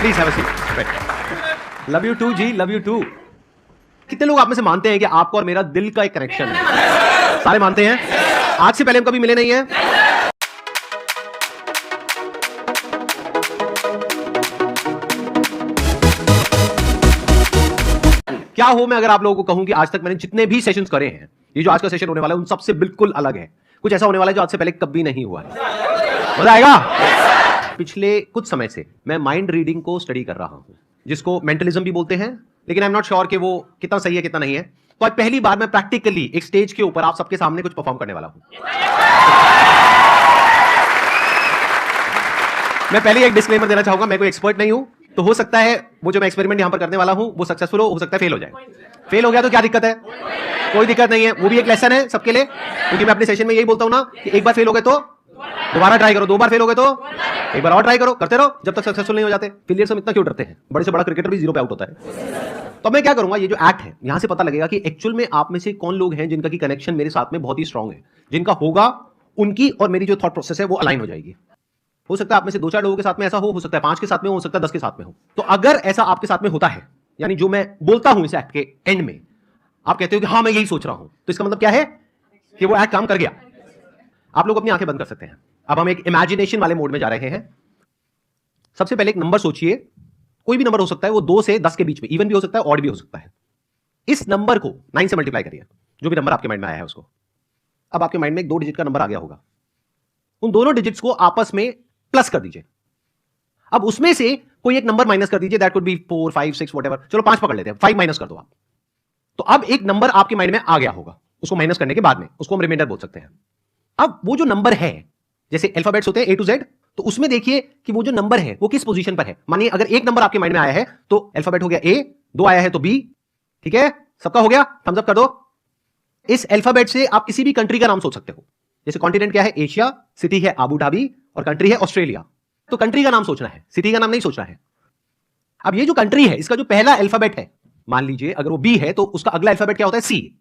Please have a seat. Love you too ji, love you too. कितने लोग आप में से मानते हैं कि आपको और मेरा दिल का एक कनेक्शन है? सारे मानते हैं। आज से पहले हम कभी मिले नहीं हैं। क्या हो मैं अगर आप लोगों को कहूं कि आज तक मैंने जितने भी सेशंस करे हैं, ये जो आज का सेशन होने वाला है उन सबसे बिल्कुल अलग है। कुछ ऐसा होने वाला है जो आज से पहले कभी नहीं हुआ है। मजा आएगा। पिछले कुछ समय से मैं माइंड रीडिंग को स्टडी कर रहा हूं, जिसको मेंटलिज्म भी बोलते हैं, लेकिन आई एम नॉट श्योर कि वो कितना सही है कितना नहीं है। तो आज पहली बार मैं प्रैक्टिकली एक स्टेज के ऊपर आप सबके सामने कुछ परफॉर्म करने वाला हूं। मैं पहले एक डिस्क्लेमर देना चाहूंगा, मैं कोई एक्सपर्ट नहीं हूं, तो हो सकता है वो जो मैं एक्सपेरिमेंट यहां पर करने वाला हूं वो सक्सेसफुल हो सकता है फेल हो जाए। फेल हो गया तो क्या दिक्कत है? कोई दिक्कत नहीं है, वो भी एक लेसन है सबके लिए, क्योंकि मैं अपने सेशन में यही बोलता हूं ना कि एक बार फेल हो गए तो दोबारा ट्राई करो, दो बार फेल हो गए तो एक बार और ट्राई करो, करते रहो जब तक सक्सेसफुल नहीं हो जाते। फेलियर से हम इतना क्यों डरते हैं? बड़े से बड़ा क्रिकेटर भी 0 पे आउट होता है। तो मैं क्या करूंगा, ये जो एक्ट है यहां से पता लगेगा कि एक्चुअल में आप में से कौन लोग हैं जिनका की कनेक्शन मेरे साथ में बहुत ही स्ट्रांग है। जिनका होगा उनकी और मेरी जो थॉट प्रोसेस है वो अलाइन हो जाएगी। हो सकता है आप में से 2-4 लोगों के साथ में ऐसा हो सकता है 5 के साथ में हो सकता है 10 के साथ में हो। तो अगर ऐसा आपके साथ में होता है, यानी जो मैं बोलता हूं इस एक्ट के एंड में आप कहते हो कि हाँ मैं यही सोच रहा हूं, तो इसका मतलब क्या है कि वो एक्ट काम कर गया। आप लोग अपनी आंखें बंद कर सकते हैं। अब हम एक इमेजिनेशन वाले मोड में जा रहे हैं। सबसे पहले एक नंबर सोचिए, कोई भी नंबर हो सकता है, वो 2 से 10 के बीच में, इवन भी हो सकता है ऑड भी हो सकता है। इस नंबर को 9 से मल्टीप्लाई करिए, जो भी नंबर आपके माइंड में आया है उसको। अब आपके माइंड में एक 2 डिजिट का नंबर आ गया होगा, उन दोनों डिजिट्स को आपस में प्लस कर दीजिए। अब उसमें से कोई एक नंबर माइनस कर दीजिए, दैट कुड बी 4, 5, 6 व्हाटएवर। चलो 5 पकड़ लेते हैं, 5 माइनस कर दो आप। तो अब एक नंबर आपके माइंड में आ गया होगा, उसको माइनस करने के बाद में उसको हम रिमाइंडर बोल सकते हैं। अब वो जो नंबर है, जैसे अल्फाबेट्स होते हैं A to Z, तो उसमें देखिए कि वो जो नंबर है वो किस पोजीशन पर है। मानिए अगर एक नंबर आपके माइंड में आया है तो अल्फाबेट हो गया A, 2 आया है तो B। ठीक है, सबका हो गया, थम्स अप कर दो। इस अल्फाबेट से आप किसी भी कंट्री का नाम सोच सकते हो। जैसे कॉन्टिनेंट क्या है? एशिया, सिटी है आबू धाबी और कंट्री है ऑस्ट्रेलिया। तो कंट्री का नाम सोचना है, सिटी का नाम नहीं सोचना है। अब ये जो कंट्री है इसका जो पहला अल्फाबेट है, मान लीजिए अगर वो बी है तो उसका अगला अल्फाबेट क्या होता है? सी।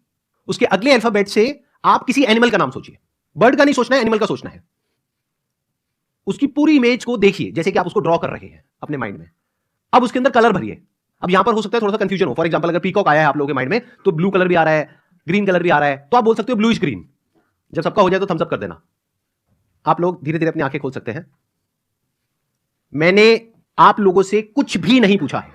उसके अगले अल्फाबेट से आप किसी एनिमल का नाम सोचिए। बर्ड का नहीं सोचना है, एनिमल का सोचना है। उसकी पूरी इमेज को देखिए जैसे कि आप उसको ड्रॉ कर रहे हैं अपने माइंड में। अब उसके अंदर कलर भरिए। अब यहां पर हो सकता है थोड़ा सा कंफ्यूजन हो। फॉर एग्जांपल अगर पीकॉक आया है आप लोगों के माइंड में तो ब्लू कलर भी आ रहा है, ग्रीन कलर भी आ रहा है, तो आप बोल सकते हो ब्लूइश ग्रीन। जब सबका हो जाए तो थम्स अप कर देना। आप लोग धीरे धीरे अपनी आंखें खोल सकते हैं। मैंने आप लोगों से कुछ भी नहीं पूछा है,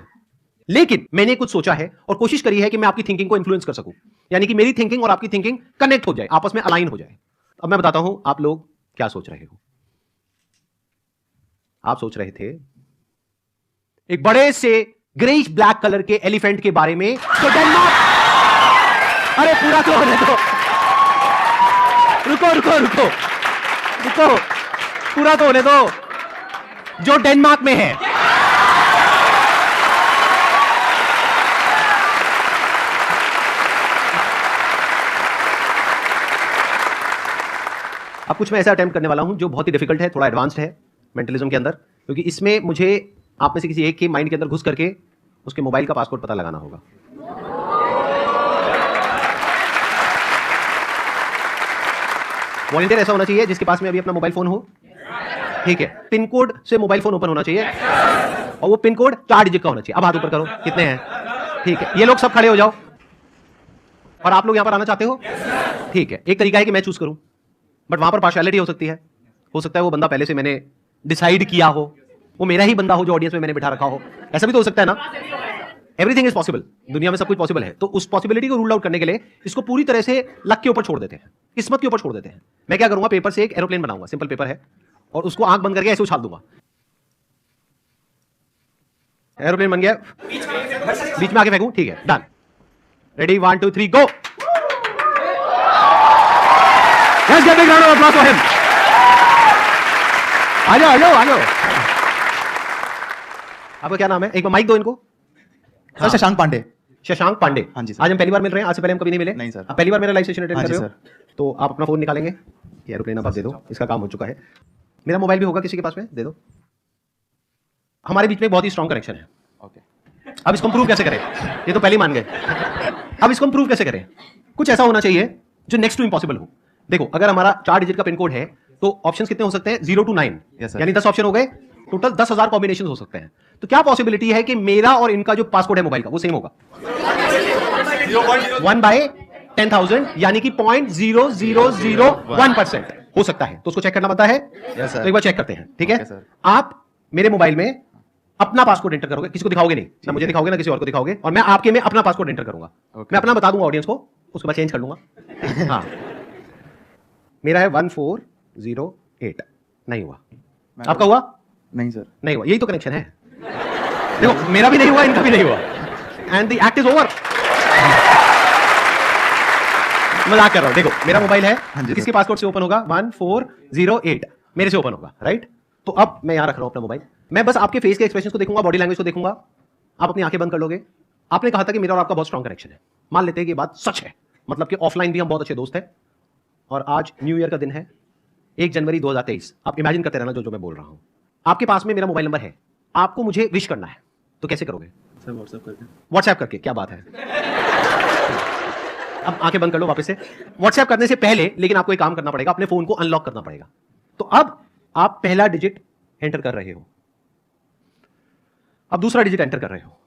लेकिन मैंने कुछ सोचा है और कोशिश करी है कि मैं आपकी थिंकिंग को इन्फ्लुएंस कर सकूं, यानी कि मेरी थिंकिंग और आपकी थिंकिंग कनेक्ट हो जाए, आपस में अलाइन हो जाए। अब मैं बताता हूं आप लोग क्या सोच रहे हो। आप सोच रहे थे एक बड़े से ग्रेइश ब्लैक कलर के एलिफेंट के बारे में। तो डेनमार्क, अरे पूरा तो होने दो, रुको रुको रुको रुको, पूरा तो होने दो। जो डेनमार्क में है। अब कुछ मैं ऐसा अटेम्प्ट करने वाला हूं जो बहुत ही डिफिकल्ट है, थोड़ा एडवांस्ड है मेंटलिज्म के अंदर, क्योंकि इसमें मुझे आप में से किसी एक के माइंड के अंदर घुस करके उसके मोबाइल का पासवर्ड पता लगाना होगा। वॉलंटियर ऐसा होना चाहिए जिसके पास में अभी अपना मोबाइल फोन हो। ठीक है, पिन कोड से मोबाइल फोन ओपन होना चाहिए और वो पिन कोड 4 डिजिट का होना चाहिए। अब हाथ ऊपर करो, कितने हैं? ठीक है, ये लोग सब खड़े हो जाओ। और आप लोग यहां पर आना चाहते हो? ठीक है, एक तरीका है कि मैं चूज करूं, बट वहां पर पार्शियलिटी हो सकती है। हो सकता है वो बंदा पहले से मैंने डिसाइड किया हो, वो मेरा ही बंदा हो जो ऑडियंस में मैंने बिठा रखा हो। ऐसा भी तो हो सकता है ना। एवरीथिंग इज पॉसिबल, दुनिया में सब कुछ पॉसिबल है। तो उस पॉसिबिलिटी को रूल आउट करने के लिए इसको पूरी तरह से लक के ऊपर छोड़ देते हैं, किस्मत के ऊपर छोड़ देते हैं। मैं क्या करूंगा, पेपर से एक एरोप्लेन बनाऊंगा, सिंपल पेपर है, और उसको आंख बंद करके ऐसे उछाल दूंगा। एरोप्लेन बन गया, बीच में आके फेंकूं। ठीक है, done. Ready, 1 2 3 go. Let's get a round of applause for him. आ जाओ आ जाओ आ जाओ। आपका क्या नाम है? एक बार माइक दो इनको। सर शशांक पांडे। शशांक पांडे। हाँ जी सर। आज हम पहली बार मिल रहे हैं, आज से पहले हम कभी नहीं मिले। नहीं सर। आप पहली बार मेरा लाइव सेशन अटेंड हाँ कर जी रहे हो, तो आप अपना फोन निकालेंगे। ये एरोप्लेन अब आप दे दो, इसका काम हो चुका है। मेरा मोबाइल भी होगा किसी के पास में, दे दो। हमारे बीच में बहुत ही स्ट्रॉन्ग कनेक्शन है। ओके। अब इसको प्रूव कैसे करें? ये तो पहले ही मान गए। अब इसको प्रूव कैसे करें? कुछ ऐसा होना चाहिए जो नेक्स्ट टू इम्पॉसिबल हो। देखो, अगर हमारा 4 डिजिट का पिन कोड है तो ऑप्शंस कितने हो सकते हैं? 0 to 9, यानी 10 ऑप्शन हो गए। टोटल 10,000 कॉम्बिनेशन हो सकते हैं। तो क्या पॉसिबिलिटी है कि मेरा और इनका जो पासकोड है मोबाइल का वो सेम होगा? 1/10,000 यानी कि 0.0001% हो सकता है। तो उसको चेक करना पड़ता है। Yes, sir. तो एक बार चेक करते हैं, ठीक है? Okay, sir. आप मेरे मोबाइल में अपना पासकोड एंटर करोगे, किसी को दिखाओगे नहीं, ना मुझे दिखाओगे ना किसी और को दिखाओगे, और मैं आपके में अपना पासकोड एंटर करूंगा। Okay. मैं अपना बता दूंगा ऑडियंस को, उसके बाद चेंज कर लूंगा। हाँ, मेरा है 1408। नहीं हुआ। आपका हुआ? नहीं सर। नहीं हुआ। यही तो कनेक्शन है। देखो, मेरा भी नहीं हुआ, इनका भी नहीं हुआ, and the act is over. मजाक कर रहा हूं। देखो, मेरा मोबाइल है, किसके पासकोड से ओपन होगा? 1408 मेरे से ओपन होगा, राइट? तो अब मैं यहां रख रहा हूं अपना मोबाइल, मैं बस आपके फेस के एक्सप्रेशन को देखूंगा, बॉडी लैंग्वेज को देखूंगा। आप अपनी आंखें बंद कर लोगे। आपने कहा था कि मेरा और आपका बहुत स्ट्रॉन्ग कनेक्शन है। मान लेते हैं कि ये बात सच है, मतलब कि ऑफलाइन भी हम बहुत अच्छे दोस्त हैं, और आज न्यू ईयर का दिन है, 1 जनवरी 2023। आप इमेजिन करते रहना जो मैं बोल रहा हूं। आपके पास में मेरा मोबाइल नंबर है, आपको मुझे विश करना है, तो कैसे करोगे? सर व्हाट्सएप करके। व्हाट्सएप करके। क्या बात है। अब आंखें बंद कर लो वापस से। व्हाट्सएप करने से पहले लेकिन आपको एक काम करना पड़ेगा, अपने फोन को अनलॉक करना पड़ेगा। तो अब आप पहला डिजिट एंटर कर रहे हो, अब दूसरा डिजिट एंटर कर रहे हो,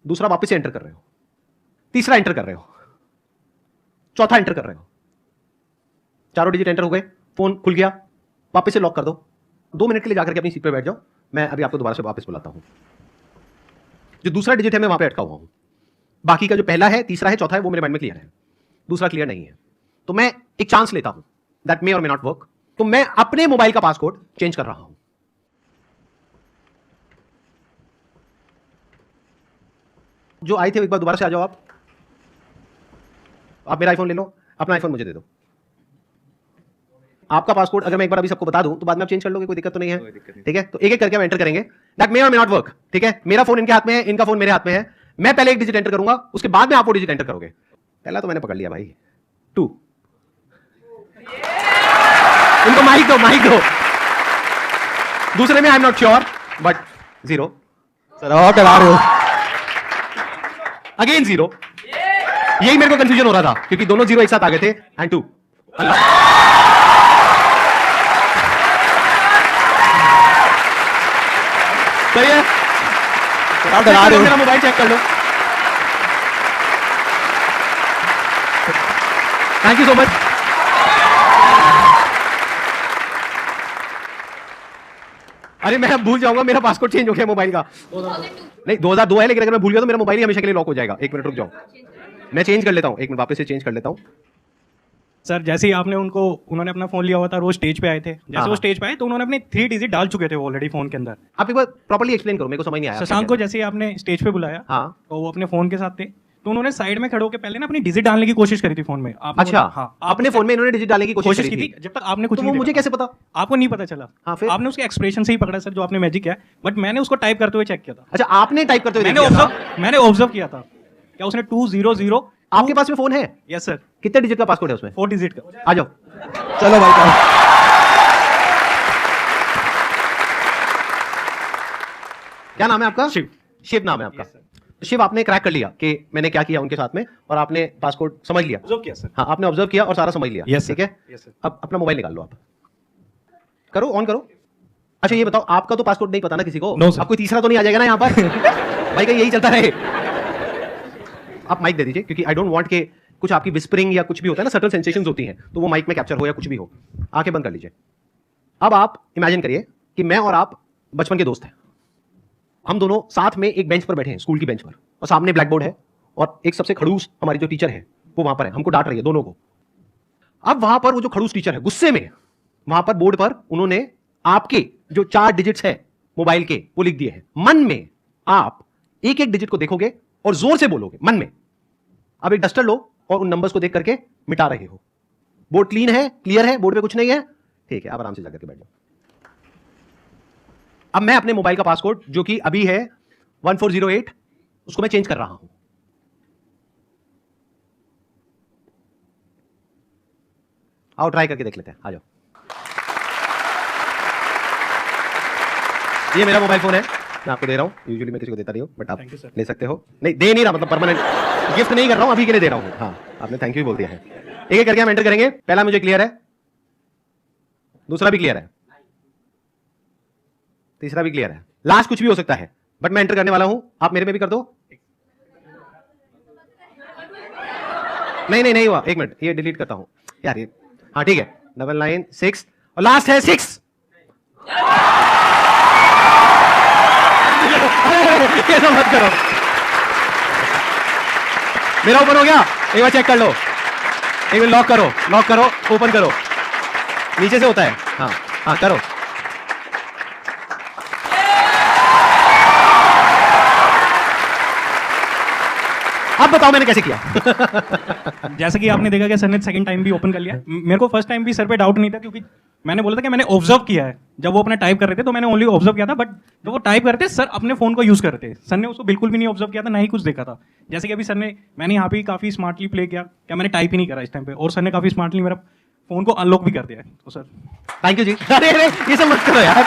दूसरा वापस से एंटर कर रहे हो, तीसरा एंटर कर रहे हो, चौथा एंटर कर रहे हो। चारों डिजिट एंटर हो गए, फोन खुल गया, वापस से लॉक कर दो। 2 मिनट के लिए जाकर के अपनी सीट पे बैठ जाओ, मैं अभी आपको दोबारा से वापस बुलाता हूं। जो दूसरा डिजिट है मैं वहां पे अटका हुआ हूं, बाकी का जो पहला है, तीसरा है, चौथा है, वो मेरे माइंड में क्लियर है, दूसरा क्लियर नहीं है। तो मैं एक चांस लेता हूं, दैट मे और मे नॉट वर्क। तो मैं अपने मोबाइल का पासकोड चेंज कर रहा हूं। जो आए थे एक बार दोबारा से आ जाओ। आप मेरा आईफोन ले लो, अपना आईफोन मुझे दे दो। आपका पासकोड अगर मैं एक बार अभी सबको बता दूं तो बाद में आप चेंज कर लोगे, कोई दिक्कत तो नहीं है? ठीक है, तो एक एक करके हम एंटर करेंगे। दैट मे और मे नॉट वर्क, ठीक है? मेरा फोन इनके हाथ में है, इनका फोन मेरे हाथ में है। मैं पहले एक डिजिट एंटर करूंगा, उसके बाद में आप वो डिजिट एंटर करोगे। पहला तो मैंने पकड़ लिया भाई, 2। इनको माइक दो, माइक दो। दूसरे में I am not sure, but 0। Sir और डरा रहे हो। अगेन 0। यही मेरे को कंफ्यूजन हो रहा था, क्योंकि दोनों 0 एक साथ आ गए थे, एंड 2। सही है। आप डरा रहे हो। मेरा मोबाइल चेक कर लो। Thank you so much. अरे मैं अब भूल जाऊंगा, मेरा पासवर्ड चेंज हो गया मोबाइल का। नहीं 2002 है, लेकिन अगर मैं भूल गया तो मेरा मोबाइल ही हमेशा के लिए लॉक हो जाएगा। 1 मिनट रुक जाओ, मैं चेंज कर लेता हूं। 1 मिनट वापस से चेंज कर लेता हूं। सर जैसे ही उन्होंने अपना फोन लिया हुआ था, रोज स्टेज पे आए थे, जैसे वो स्टेज पे आए तो उन्होंने अपने 3 डिजिट डाल चुके थे ऑलरेडी फोन के अंदर। आप एक बार प्रॉपर्ली एक्सप्लेन करो, मेरे को समझ नहीं आया। शशांक को जैसे ही आपने स्टेज पे बुलाया, हाँ, तो वो अपने फोन के साथ थे, तो उन्होंने साइड में खड़े होकर पहले ना अपनी डिजिट डालने की कोशिश करी थी फोन में। अच्छा, हाँ, अपने फोन में इन्होंने डिजिट डालने की कोशिश की थी। जब तक आपने कुछ तो नहीं वो मुझे देखा। कैसे पता? आपको नहीं पता चला। हाँ, फिर आपने उसके एक्सप्रेशन से ही पकड़ा सर, जो आपने मैजिक किया, बट मैंने उसको टाइप करते हुए चेक किया था। अच्छा, आपने टाइप करते हुए मैंने ऑब्जर्व किया था क्या उसने 200। आपके पास में फोन है? Yes sir. कितने डिजिट का पासवर्ड है उसमें? 4 डिजिट का। आ जाओ। चलो भाई चलो। क्या नाम है आपका? शिव। शिव नाम है आपका। तो शिव, आपने क्रैक कर लिया कि मैंने क्या किया उनके साथ में, और आपने पासकोड समझ लिया। ऑब्जर्व किया सर। हाँ, आपने ऑब्जर्व किया और सारा समझ लिया। Yes, sir. ठीक है। Yes, sir. अब अपना मोबाइल निकाल लो, आप करो, ऑन करो। अच्छा ये बताओ, आपका तो पासकोड नहीं पता ना किसी को? No, sir. अब कोई तीसरा तो नहीं आ जाएगा ना यहाँ पर? भाई कहीं यही चलता रहे। आप माइक दे दीजिए, क्योंकि आई डोंट वांट के कुछ आपकी विस्परिंग या कुछ भी होता है ना, सटल सेंसेशंस होती हैं, तो वो माइक में कैप्चर हो या कुछ भी हो। आंखें बंद कर लीजिए। अब आप इमेजिन करिए कि मैं और आप बचपन के दोस्त हैं। हम दोनों साथ में एक बेंच पर बैठे हैं, स्कूल की बेंच पर, और सामने ब्लैक बोर्ड है, और एक सबसे खड़ूस हमारी जो टीचर है वो वहां पर है, हमको डांट रही है दोनों को। अब वहां पर वो जो खड़ूस टीचर है, गुस्से में वहां पर बोर्ड पर उन्होंने आपके जो 4 डिजिट्स है मोबाइल के, वो लिख दिए हैं। मन में आप एक एक डिजिट को देखोगे और जोर से बोलोगे मन में। अब एक डस्टर लो और उन नंबर्स को देख करके मिटा रहे हो। बोर्ड क्लीन है, क्लियर है, बोर्ड पे कुछ नहीं है, ठीक है, आप आराम से जाकर के बैठ जाओ। अब मैं अपने मोबाइल का पासकोड, जो कि अभी है 1408, उसको मैं चेंज कर रहा हूं। आओ ट्राई करके देख लेते हैं, आ जाओ। ये मेरा मोबाइल फोन है, मैं आपको दे रहा हूं। यूजुअली मैं किसी को देता नहीं हूं, बट आप ले सकते हो। नहीं दे नहीं रहा, मतलब परमानेंट गिफ्ट नहीं कर रहा हूं, अभी के लिए दे रहा हूं। हाँ, आपने थैंक यू बोल दिया है। एक एक करके हम एंटर करेंगे। पहला मुझे क्लियर है, दूसरा भी क्लियर है, तीसरा भी क्लियर है, लास्ट कुछ भी हो सकता है। बट मैं एंटर करने वाला हूं, आप मेरे में भी कर दो। नहीं हुआ, 1 मिनट, ये डिलीट करता हूं यार ये। हाँ ठीक है, 996 और लास्ट है 6। ये तो मत करो, मेरा ओपन हो गया, एक बार चेक कर लो, एक बार लॉक करो, ओपन करो, नीचे से होता है। हाँ करो। अब बताओ मैंने कैसे किया। जैसे कि आपने देखा कि सर ने सेकंड टाइम भी ओपन कर लिया। मेरे को फर्स्ट टाइम भी सर पे डाउट नहीं था, क्योंकि मैंने बोला था कि मैंने ऑब्जर्व किया है, जब वो अपना टाइप कर रहे थे तो मैंने ओनली ऑब्जर्व किया था, बट जब वो टाइप कर रहे थे सर अपने फोन को यूज कर रहे थे, सर ने उसको बिल्कुल भी नहीं ऑब्जर्व किया था, ना ही कुछ देखा था। जैसे कि अभी सर ने, मैंने यहाँ पे काफी स्मार्टली प्ले किया, क्या मैंने टाइप ही नहीं करा इस टाइम पे, और सर ने काफी स्मार्टली मेरा फोन को अनलॉक भी कर दिया है। तो सर थैंक यू जी। अरे ये सब मत करो यार।